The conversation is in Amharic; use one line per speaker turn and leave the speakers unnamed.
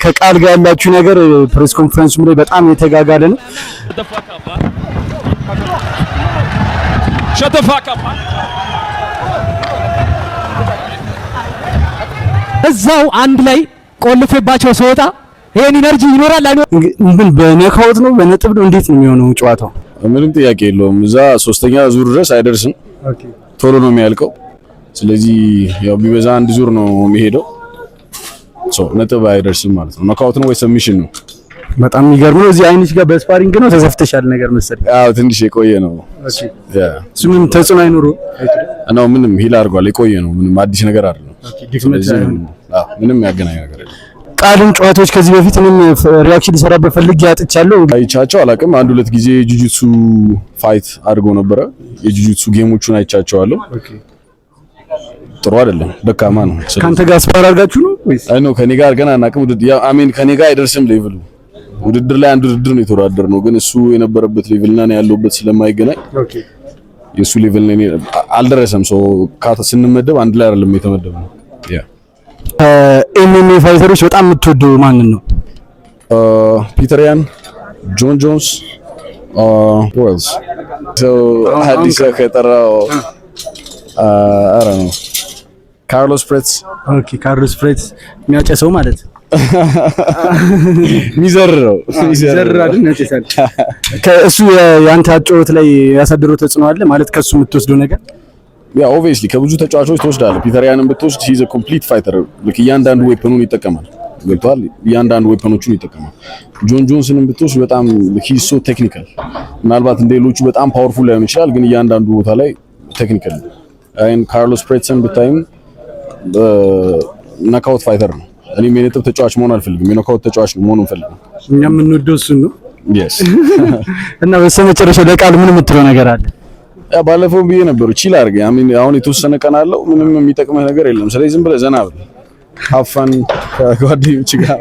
ከቃል ጋር ያላችሁ ነገር ፕሬስ ኮንፈረንሱም ላይ በጣም የተጋጋለ ነው።
እዛው አንድ ላይ ቆልፌባቸው ሲወጣ ይሄን ኢነርጂ ይኖራል
ምን በነካውት ነው በነጥብ ነው እንዴት ነው የሚሆነው ጨዋታው?
ምንም ጥያቄ የለውም። እዛ ሶስተኛ ዙር ድረስ አይደርስም። ቶሎ ነው የሚያልቀው። ስለዚህ ያው ቢበዛ አንድ ዙር ነው የሚሄደው። ነጥብ አይደርስም ማለት ነው። ኖካውት ነው ወይ ሰብሚሽን ነው?
በጣም የሚገርም ነው። እዚህ አይንሽ ጋር በስፓሪንግ ነው ተዘፍተሻል ነገር መሰለኝ።
አዎ ትንሽ የቆየ ነው።
እሱ ምንም ተጽዕኖ አይኖረው
ነው። ምንም ሂል አድርጓል። የቆየ ነው። ምንም አዲስ ነገር አይደለም። ምንም ያገናኝ ነገር የለም።
ቃልን ጨዋታዎች ከዚህ በፊት እኔም ሪአክሽን ሊሰራበት ፈልጌ አጥቻለሁ።
አይቻቸው አላውቅም። አንድ ሁለት ጊዜ ጁጁትሱ ፋይት አድርጎ ነበረ። የጁጁትሱ ጌሞቹን አይቻቸዋለሁ። ጥሩ አይደለም፣ ደካማ ነው።
ካንተ ጋር ስፓር አድርጋችሁ ነው ወይስ?
አይ ነው ከኔ ጋር ገና አናውቅም። አሜን ከኔ ጋር አይደርስም ሌቭሉ። ውድድር ላይ አንድ ውድድር ነው የተወዳደር ነው፣ ግን እሱ የነበረበት ሌቭልና ነው ያለውበት ስለማይገናኝ የሱ ሌቭል ላይ አልደረሰም። ስንመደብ አንድ ላይ አይደለም የተመደብነው።
ኤምኤምኤ ፋይተሮች በጣም የምትወደው ማንን ነው?
ፒተር ያን፣ ጆን ጆንስ፣ ዌልስ አዲስ ከጠራው አረ ነው ካርሎስ ፕሬትስ።
ኦኬ ካርሎስ ፕሬትስ የሚያጨሰው ማለት
ሚዘርረው
አይደል? ያጨሳል። ከእሱ ያንተ አጨዋወት ላይ ያሳደረው ተጽዕኖ አለ ማለት ከሱ የምትወስደው ነገር?
ያ ኦብቪየስሊ ከብዙ ተጫዋቾች ትወስዳለህ። ፒተር ያንን ብትወስድ ሂዝ አ ኮምፕሊት ፋይተር። ልክ እያንዳንዱ ዌፐኑን ይጠቀማል። ገብቷል? እያንዳንዱ ዌፐኖቹን ይጠቀማል። ጆን ጆንስንም ብትወስድ በጣም ሂዝ ሶ ቴክኒካል። ምናልባት እንደሌሎቹ በጣም ፓወርፉል ላይሆን ይችላል፣ ግን እያንዳንዱ ቦታ ላይ ቴክኒካል ነው። አይን ካርሎስ ፕሬትስን ብታይም ናካውት ፋይተር ነው። እኔም የነጥብ ተጫዋች መሆን አልፈልግም፣ የኖካውት ተጫዋች ነው መሆን እንፈልጋለን።
እኛ የምንወደው እሱን ነው።
yes
እና በስተመጨረሻ ለቃል ምን የምትለው ነገር አለ?
ያ ባለፈው ብዬ ነበር ቺል አድርገ አሁን የተወሰነ ቀን አለው ምንም የሚጠቅምህ ነገር የለም። ስለዚህ ዝም ብለህ ዘና ብለህ ሀፋን ከጓደኞች ጋር